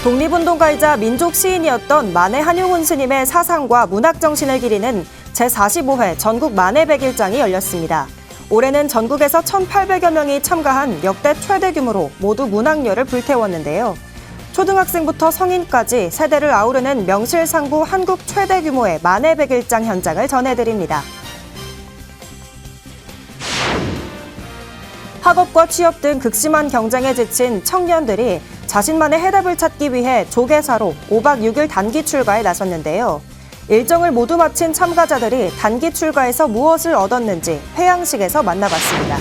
독립운동가이자 민족 시인이었던 만해 한용운 스님의 사상과 문학 정신을 기리는 제45회 전국 만해 백일장이 열렸습니다. 올해는 전국에서 1,800여 명이 참가한 역대 최대 규모로 모두 문학열을 불태웠는데요. 초등학생부터 성인까지 세대를 아우르는 명실상부 한국 최대 규모의 만해 백일장 현장을 전해드립니다. 학업과 취업 등 극심한 경쟁에 지친 청년들이 자신만의 해답을 찾기 위해 조계사로 5박 6일 단기 출가에 나섰는데요. 일정을 모두 마친 참가자들이 단기 출가에서 무엇을 얻었는지 회양식에서 만나봤습니다.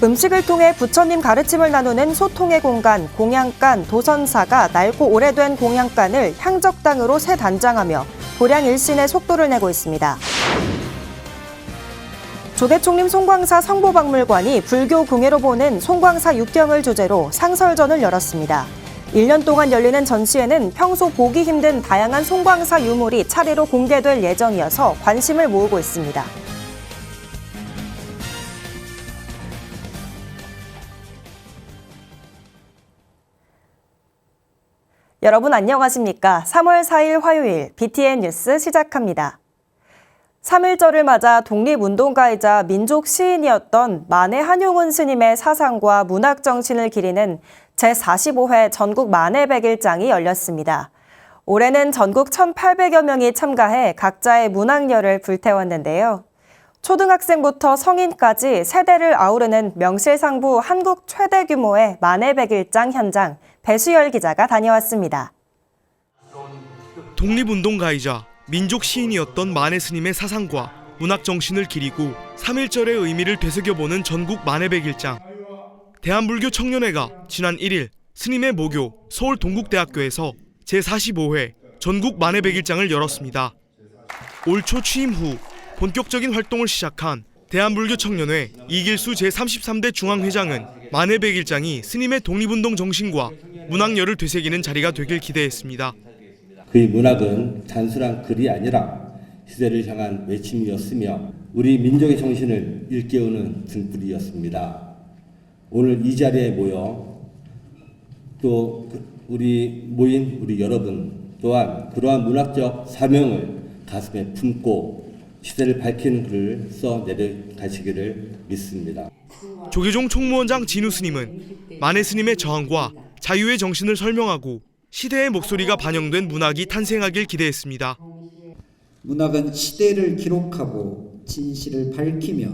음식을 통해 부처님 가르침을 나누는 소통의 공간, 공양간, 도선사가 낡고 오래된 공양간을 향적당으로 새 단장하며 보량일신의 속도를 내고 있습니다. 조계총림 송광사 성보박물관이 불교 궁예로 보는 송광사 육경을 주제로 상설전을 열었습니다. 1년 동안 열리는 전시회는 평소 보기 힘든 다양한 송광사 유물이 차례로 공개될 예정이어서 관심을 모으고 있습니다. 여러분 안녕하십니까? 3월 4일 화요일 BTN 뉴스 시작합니다. 3.1절을 맞아 독립운동가이자 민족 시인이었던 만해 한용운 스님의 사상과 문학 정신을 기리는 제45회 전국 만해 백일장이 열렸습니다. 올해는 전국 1,800여 명이 참가해 각자의 문학열을 불태웠는데요. 초등학생부터 성인까지 세대를 아우르는 명실상부 한국 최대 규모의 만해 백일장 현장, 배수열 기자가 다녀왔습니다. 독립운동가이자 민족 시인이었던 만해 스님의 사상과 문학 정신을 기리고 3.1절의 의미를 되새겨보는 전국 만해 백일장. 대한불교 청년회가 지난 1일 스님의 모교 서울 동국대학교에서 제45회 전국 만해 백일장을 열었습니다. 올 초 취임 후 본격적인 활동을 시작한 대한불교 청년회 이길수 제33대 중앙회장은 만해 백일장이 스님의 독립운동 정신과 문학열을 되새기는 자리가 되길 기대했습니다. 그의 문학은 단순한 글이 아니라 시대를 향한 외침이었으며 우리 민족의 정신을 일깨우는 등불이었습니다. 오늘 이 자리에 모여 또 우리 여러분 또한 그러한 문학적 사명을 가슴에 품고 시대를 밝히는 글을 써 내려가시기를 믿습니다. 조계종 총무원장 진우 스님은 만해 스님의 저항과 자유의 정신을 설명하고 시대의 목소리가 반영된 문학이 탄생하길 기대했습니다. 문학은 시대를 기록하고 진실을 밝히며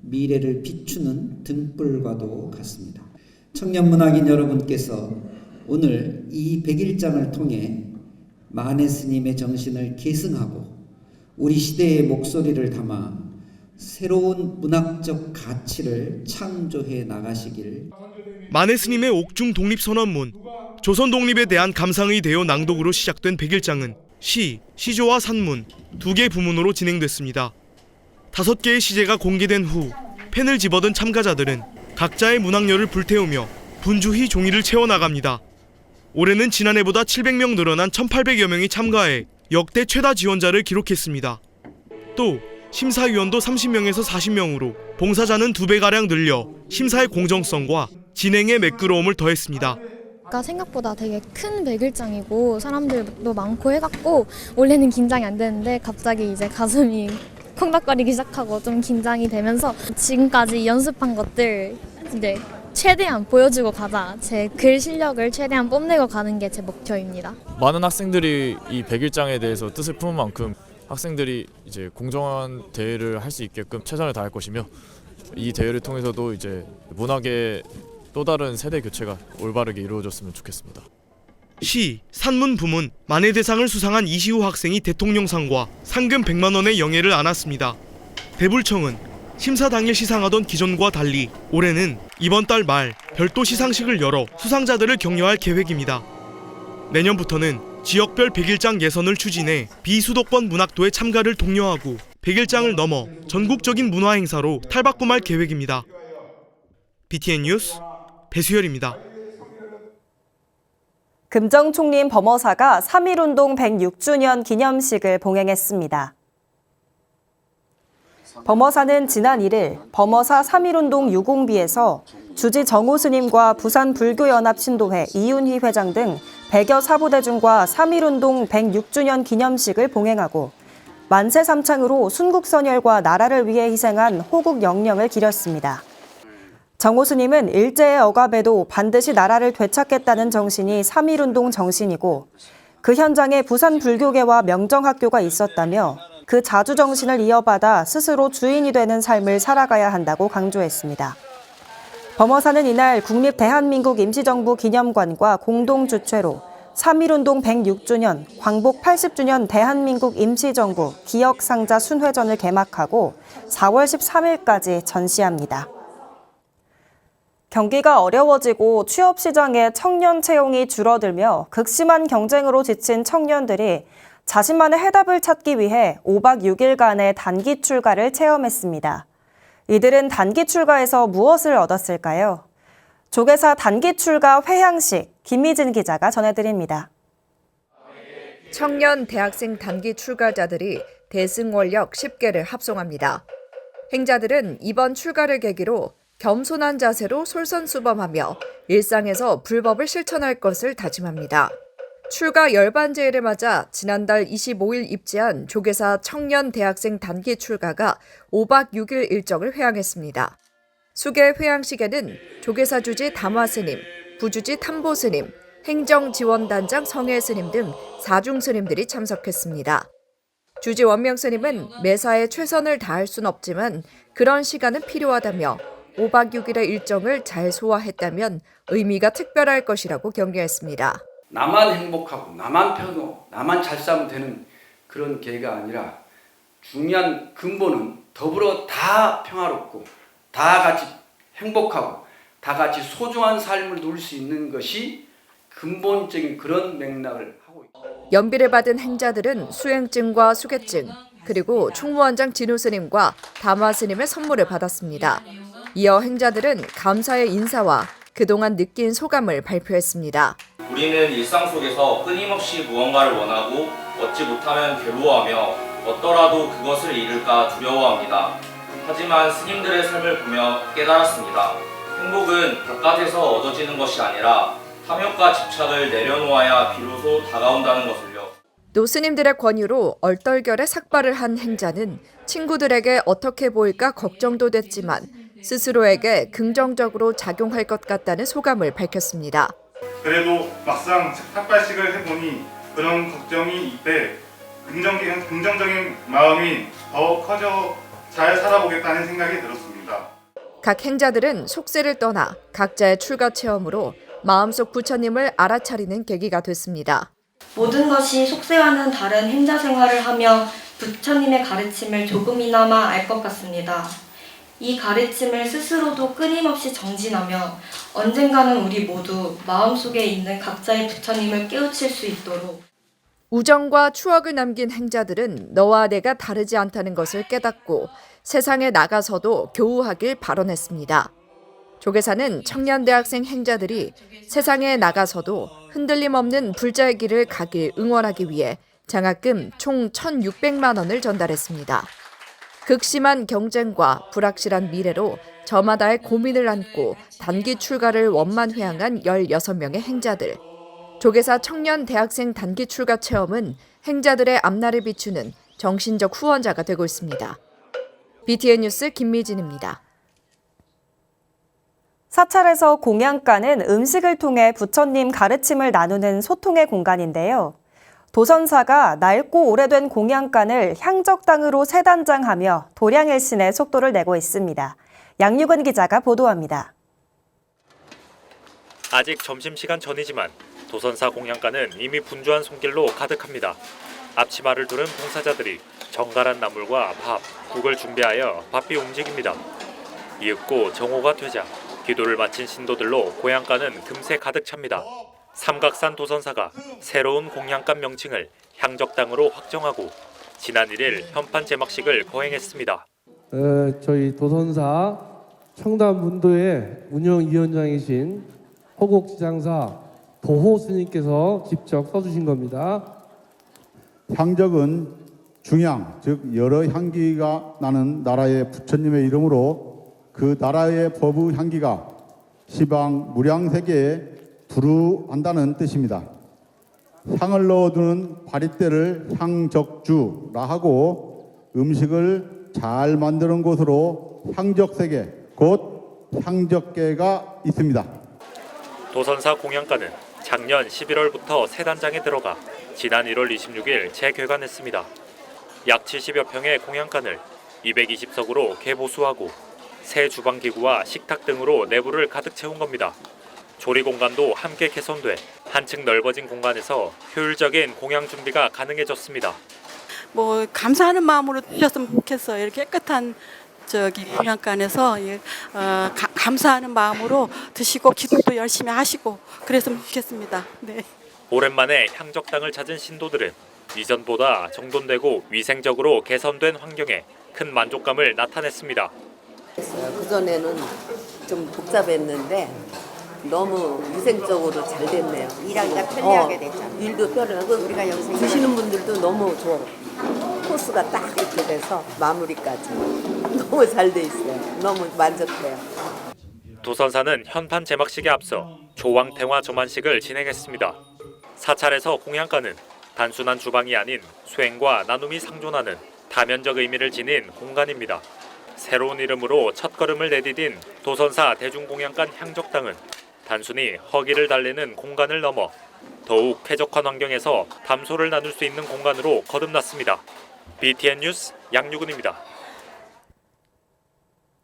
미래를 비추는 등불과도 같습니다. 청년 문학인 여러분께서 오늘 이 백일장을 통해 만해 스님의 정신을 계승하고 우리 시대의 목소리를 담아 새로운 문학적 가치를 창조해 나가시길. 만해 스님의 옥중 독립선언문, 조선 독립에 대한 감상의 대요 낭독으로 시작된 백일장은 시, 시조와 산문, 2개 부문으로 진행됐습니다. 5개의 시제가 공개된 후 펜을 집어든 참가자들은 각자의 문학열을 불태우며 분주히 종이를 채워나갑니다. 올해는 지난해보다 700명 늘어난 1,800여 명이 참가해 역대 최다 지원자를 기록했습니다. 또 심사위원도 30명에서 40명으로 봉사자는 2배가량 늘려 심사의 공정성과 진행의 매끄러움을 더했습니다. 생각보다 되게 큰 백일장이고 사람들도 많고 해갖고 원래는 긴장이 안 되는데 갑자기 이제 가슴이 콩닥거리기 시작하고 좀 긴장이 되면서 지금까지 연습한 것들 이제 최대한 보여주고 가자. 제 글 실력을 최대한 뽐내고 가는 게 제 목표입니다. 많은 학생들이 이 백일장에 대해서 뜻을 품은 만큼 학생들이 이제 공정한 대회를 할 수 있게끔 최선을 다할 것이며 이 대회를 통해서도 이제 문학의 또 다른 세대 교체가 올바르게 이루어졌으면 좋겠습니다. 시, 산문 부문 만해 대상을 수상한 이시우 학생이 대통령상과 상금 100만 원의 영예를 안았습니다. 대불청은 심사 당일 시상하던 기존과 달리 올해는 이번 달 말 별도 시상식을 열어 수상자들을 격려할 계획입니다. 내년부터는 지역별 백일장 예선을 추진해 비수도권 문학도의 참가를 독려하고 백일장을 넘어 전국적인 문화 행사로 탈바꿈할 계획입니다. BTN 뉴스 배수열입니다. 금정총림 범어사가 3.1운동 106주년 기념식을 봉행했습니다. 범어사는 지난 1일 범어사 3.1운동 유공비에서 주지 정호 스님과 부산불교연합신도회 이윤희 회장 등 100여 사부대중과 3.1운동 106주년 기념식을 봉행하고 만세 삼창으로 순국선열과 나라를 위해 희생한 호국 영령을 기렸습니다. 정호 스님은 일제의 억압에도 반드시 나라를 되찾겠다는 정신이 3.1운동 정신이고 그 현장에 부산 불교계와 명정학교가 있었다며 그 자주 정신을 이어받아 스스로 주인이 되는 삶을 살아가야 한다고 강조했습니다. 범어사는 이날 국립대한민국 임시정부 기념관과 공동 주최로 3.1운동 106주년, 광복 80주년 대한민국 임시정부 기억상자 순회전을 개막하고 4월 13일까지 전시합니다. 경기가 어려워지고 취업시장에 청년 채용이 줄어들며 극심한 경쟁으로 지친 청년들이 자신만의 해답을 찾기 위해 5박 6일간의 단기 출가를 체험했습니다. 이들은 단기 출가에서 무엇을 얻었을까요? 조계사 단기 출가 회향식 김미진 기자가 전해드립니다. 청년 대학생 단기 출가자들이 대승원력 10개를 합송합니다. 행자들은 이번 출가를 계기로 겸손한 자세로 솔선수범하며 일상에서 불법을 실천할 것을 다짐합니다. 출가 열반제일을 맞아 지난달 25일 입지한 조계사 청년 대학생 단기 출가가 5박 6일 일정을 회항했습니다. 수계 회항식에는 조계사 주지 담화스님, 부주지 탐보스님, 행정지원단장 성혜스님 등 4중 스님들이 참석했습니다. 주지 원명스님은 매사에 최선을 다할 순 없지만 그런 시간은 필요하다며 5박 6일의 일정을 잘 소화했다면 의미가 특별할 것이라고 격려했습니다. 나만 행복하고 나만 편하고 나만 잘 살면 되는 그런 계기가 아니라 중요한 근본은 더불어 다 평화롭고 다 같이 행복하고 다 같이 소중한 삶을 누릴 수 있는 것이 근본적인 그런 맥락을 하고 있습니다. 연비를 받은 행자들은 수행증과 수계증 그리고 충무원장 진우스님과 담화스님의 선물을 받았습니다. 이어 행자들은 감사의 인사와 그동안 느낀 소감을 발표했습니다. 우리는 일상 속에서 끊임없이 무언가를 원하고 얻지 못하면 괴로워하며 얻더라도 그것을 잃을까 두려워합니다. 하지만 스님들의 삶을 보며 깨달았습니다. 행복은 바깥에서 얻어지는 것이 아니라 탐욕과 집착을 내려놓아야 비로소 다가온다는 것을요. 또 스님들의 권유로 얼떨결에 삭발을 한 행자는 친구들에게 어떻게 보일까 걱정도 됐지만 스스로에게 긍정적으로 작용할 것 같다는 소감을 밝혔습니다. 그래도 막상 삭발식을 해보니 그런 걱정이 이때 긍정적인 마음이 더 커져 잘 살아보겠다는 생각이 들었습니다. 각 행자들은 속세를 떠나 각자의 출가 체험으로 마음속 부처님을 알아차리는 계기가 됐습니다. 모든 것이 속세와는 다른 행자 생활을 하며 부처님의 가르침을 조금이나마 알 것 같습니다. 이 가르침을 스스로도 끊임없이 정진하며 언젠가는 우리 모두 마음속에 있는 각자의 부처님을 깨우칠 수 있도록 우정과 추억을 남긴 행자들은 너와 내가 다르지 않다는 것을 깨닫고 세상에 나가서도 교우하길 발언했습니다. 조계사는 청년대학생 행자들이 세상에 나가서도 흔들림 없는 불자의 길을 가길 응원하기 위해 장학금 총 1,600만 원을 전달했습니다. 극심한 경쟁과 불확실한 미래로 저마다의 고민을 안고 단기 출가를 원만회항한 16명의 행자들. 조계사 청년 대학생 단기 출가 체험은 행자들의 앞날을 비추는 정신적 후원자가 되고 있습니다. BTN 뉴스 김미진입니다. 사찰에서 공양가는 음식을 통해 부처님 가르침을 나누는 소통의 공간인데요. 도선사가 낡고 오래된 공양간을 향적당으로 세단장하며 도량일신의 속도를 내고 있습니다. 양유근 기자가 보도합니다. 아직 점심시간 전이지만 도선사 공양간은 이미 분주한 손길로 가득합니다. 앞치마를 두른 봉사자들이 정갈한 나물과 밥, 국을 준비하여 바삐 움직입니다. 이윽고 정오가 되자 기도를 마친 신도들로 공양간은 금세 가득 찹니다. 삼각산 도선사가 새로운 공양간 명칭을 향적당으로 확정하고 지난 1일 현판 제막식을 거행했습니다. 저희 도선사 청담문도의 운영위원장이신 호곡지장사 도호 스님께서 직접 써주신 겁니다. 향적은 중향, 즉 여러 향기가 나는 나라의 부처님의 이름으로 그 나라의 법의 향기가 시방 무량세계에 두루한다는 뜻입니다. 향을 넣어두는 바릿대를 향적주라 하고 음식을 잘 만드는 곳으로 향적세계, 곧 향적계가 있습니다. 도선사 공양가는 작년 11월부터 새 단장에 들어가 지난 1월 26일 재개관했습니다. 약 70여 평의 공양간을 220석으로 개보수하고 새 주방기구와 식탁 등으로 내부를 가득 채운 겁니다. 조리 공간도 함께 개선돼 한층 넓어진 공간에서 효율적인 공양 준비가 가능해졌습니다. 감사하는 마음으로 드셨으면 좋겠어요. 이렇게 깨끗한 공양간에서 감사하는 마음으로 드시고 기도도 열심히 하시고 그랬으면 좋겠습니다. 네. 오랜만에 향적당을 찾은 신도들은 이전보다 정돈되고 위생적으로 개선된 환경에 큰 만족감을 나타냈습니다. 그전에는 좀 복잡했는데 너무 위생적으로 잘 됐네요. 일하기가 편리하게 됐잖아요. 일도 편하고 우리가 여기서 드시는 분들도 너무 좋아. 코스가 딱 이렇게 돼서 마무리까지 너무 잘 돼 있어요. 너무 만족해요. 도선사는 현판 제막식에 앞서 조왕탱화 점안식을 진행했습니다. 사찰에서 공양가는 단순한 주방이 아닌 수행과 나눔이 상존하는 다면적 의미를 지닌 공간입니다. 새로운 이름으로 첫걸음을 내디딘 도선사 대중공양간 향적당은 단순히 허기를 달래는 공간을 넘어 더욱 쾌적한 환경에서 담소를 나눌 수 있는 공간으로 거듭났습니다. BTN 뉴스 양유근입니다.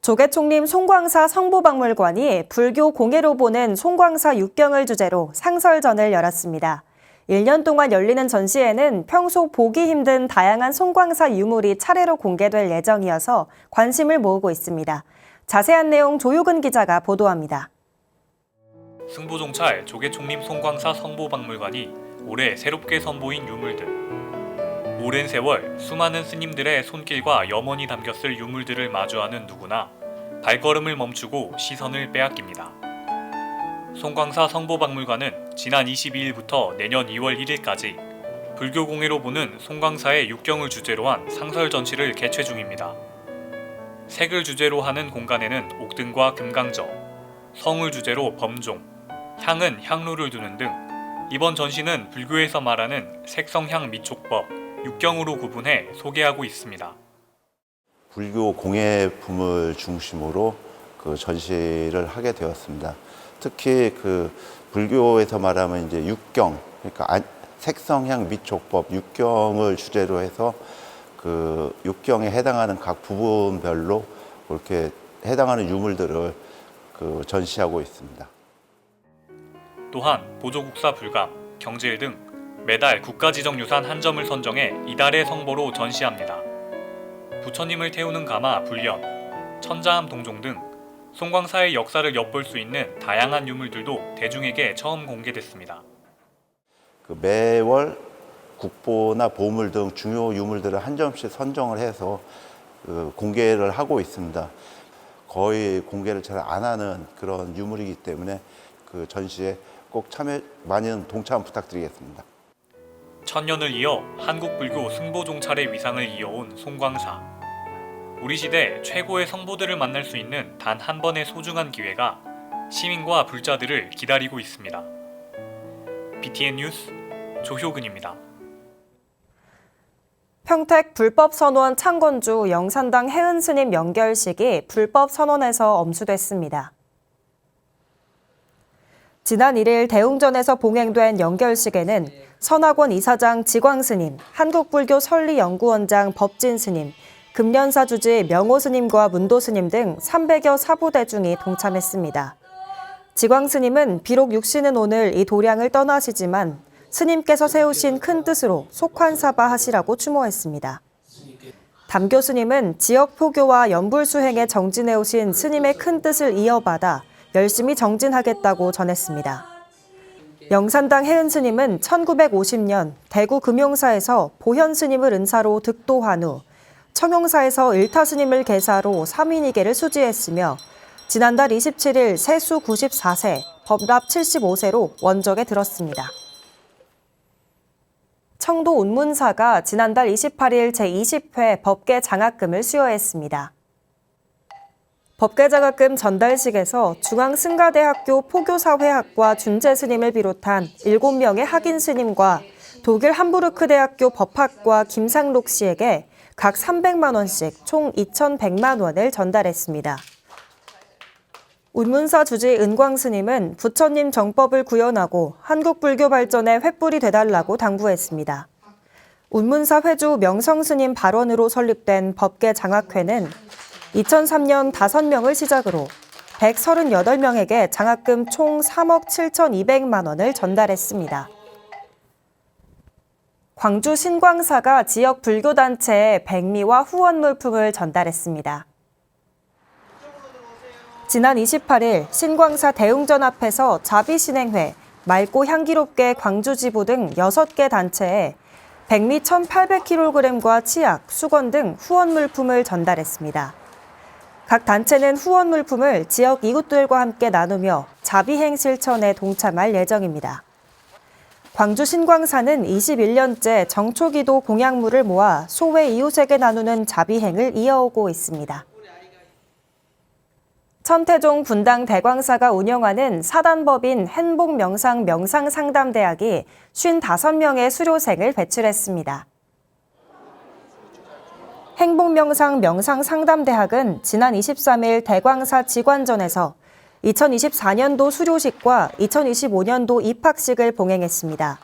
조계총림 송광사 성보박물관이 불교 공예로 보는 송광사 육경을 주제로 상설전을 열었습니다. 1년 동안 열리는 전시회는 평소 보기 힘든 다양한 송광사 유물이 차례로 공개될 예정이어서 관심을 모으고 있습니다. 자세한 내용 조효근 기자가 보도합니다. 승보종찰 조계총림 송광사 성보박물관이 올해 새롭게 선보인 유물들. 오랜 세월 수많은 스님들의 손길과 염원이 담겼을 유물들을 마주하는 누구나 발걸음을 멈추고 시선을 빼앗깁니다. 송광사 성보박물관은 지난 22일부터 내년 2월 1일까지 불교 공예로 보는 송광사의 육경을 주제로 한 상설 전시를 개최 중입니다. 색을 주제로 하는 공간에는 옥등과 금강저, 성을 주제로 범종, 향은 향로를 두는 등 이번 전시는 불교에서 말하는 색성향 미촉법, 육경으로 구분해 소개하고 있습니다. 불교 공예품을 중심으로 그 전시를 하게 되었습니다. 특히 그 불교에서 말하면 이제 육경, 그러니까 색성향 미촉법 육경을 주제로 해서 그 육경에 해당하는 각 부분별로 그렇게 해당하는 유물들을 그 전시하고 있습니다. 또한 보조국사 불감, 경질 등 매달 국가지정유산 한 점을 선정해 이달의 성보로 전시합니다. 부처님을 태우는 가마 불련, 천자함 동종 등 송광사의 역사를 엿볼 수 있는 다양한 유물들도 대중에게 처음 공개됐습니다. 그 매월 국보나 보물 등 중요 유물들을 한 점씩 선정을 해서 그 공개를 하고 있습니다. 거의 공개를 잘 안 하는 그런 유물이기 때문에 그 전시에 꼭 참여 많은 동참 부탁드리겠습니다. 천년을 이어 한국 불교 승보종찰의 위상을 이어온 송광사. 우리 시대 최고의 성보들을 만날 수 있는 단 한 번의 소중한 기회가 시민과 불자들을 기다리고 있습니다. BTN 뉴스 조효근입니다. 평택 불법선원 창건주 영산당 해은스님 연결식이 불법선원에서 엄수됐습니다. 지난 1일 대웅전에서 봉행된 연결식에는 선학원 이사장 지광스님, 한국불교 설리연구원장 법진스님, 금련사 주지 명호스님과 문도스님 등 300여 사부대중이 동참했습니다. 지광스님은 비록 육신은 오늘 이 도량을 떠나시지만 스님께서 세우신 큰 뜻으로 속환사바하시라고 추모했습니다. 담교스님은 지역 포교와 연불수행에 정진해오신 스님의 큰 뜻을 이어받아 열심히 정진하겠다고 전했습니다. 영산당 해은스님은 1950년 대구 금용사에서 보현스님을 은사로 득도한 후 청용사에서 일타스님을 계사로 3인이계를 수지했으며 지난달 27일 세수 94세, 법납 75세로 원적에 들었습니다. 청도 운문사가 지난달 28일 제20회 법계 장학금을 수여했습니다. 법계장학금 전달식에서 중앙승가대학교 포교사회학과 준재스님을 비롯한 7명의 학인스님과 독일 함부르크 대학교 법학과 김상록 씨에게 각 300만 원씩 총 2,100만 원을 전달했습니다. 운문사 주지 은광 스님은 부처님 정법을 구현하고 한국 불교 발전에 횃불이 되달라고 당부했습니다. 운문사 회주 명성 스님 발언으로 설립된 법계장학회는 2003년 5명을 시작으로 138명에게 장학금 총 3억 7,200만 원을 전달했습니다. 광주 신광사가 지역 불교단체에 백미와 후원 물품을 전달했습니다. 지난 28일 신광사 대웅전 앞에서 자비신행회, 맑고 향기롭게 광주지부 등 6개 단체에 백미 1,800kg과 치약, 수건 등 후원 물품을 전달했습니다. 각 단체는 후원 물품을 지역 이웃들과 함께 나누며 자비행 실천에 동참할 예정입니다. 광주 신광사는 21년째 정초기도 공약물을 모아 소외 이웃에게 나누는 자비행을 이어오고 있습니다. 천태종 분당 대광사가 운영하는 사단법인 행복명상명상상담대학이 55명의 수료생을 배출했습니다. 행복명상명상상담대학은 지난 23일 대광사 직관전에서 2024년도 수료식과 2025년도 입학식을 봉행했습니다.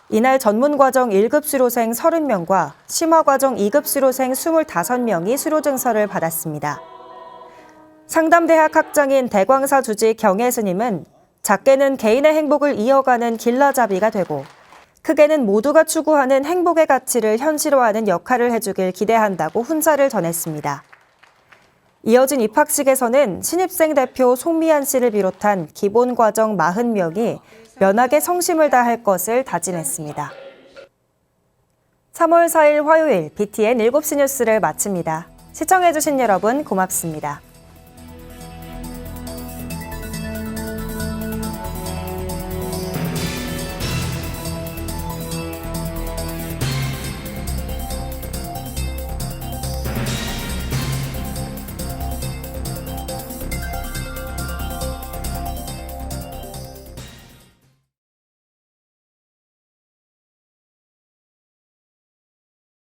이날 전문과정 1급 수료생 30명과 심화과정 2급 수료생 25명이 수료증서를 받았습니다. 상담대학 학장인 대광사 주지 경혜 스님은 작게는 개인의 행복을 이어가는 길라잡이가 되고 크게는 모두가 추구하는 행복의 가치를 현실화하는 역할을 해주길 기대한다고 훈사를 전했습니다. 이어진 입학식에서는 신입생 대표 송미안 씨를 비롯한 기본과정 40명이 면학에 성심을 다할 것을 다짐했습니다. 3월 4일 화요일 BTN 7시 뉴스를 마칩니다. 시청해주신 여러분 고맙습니다.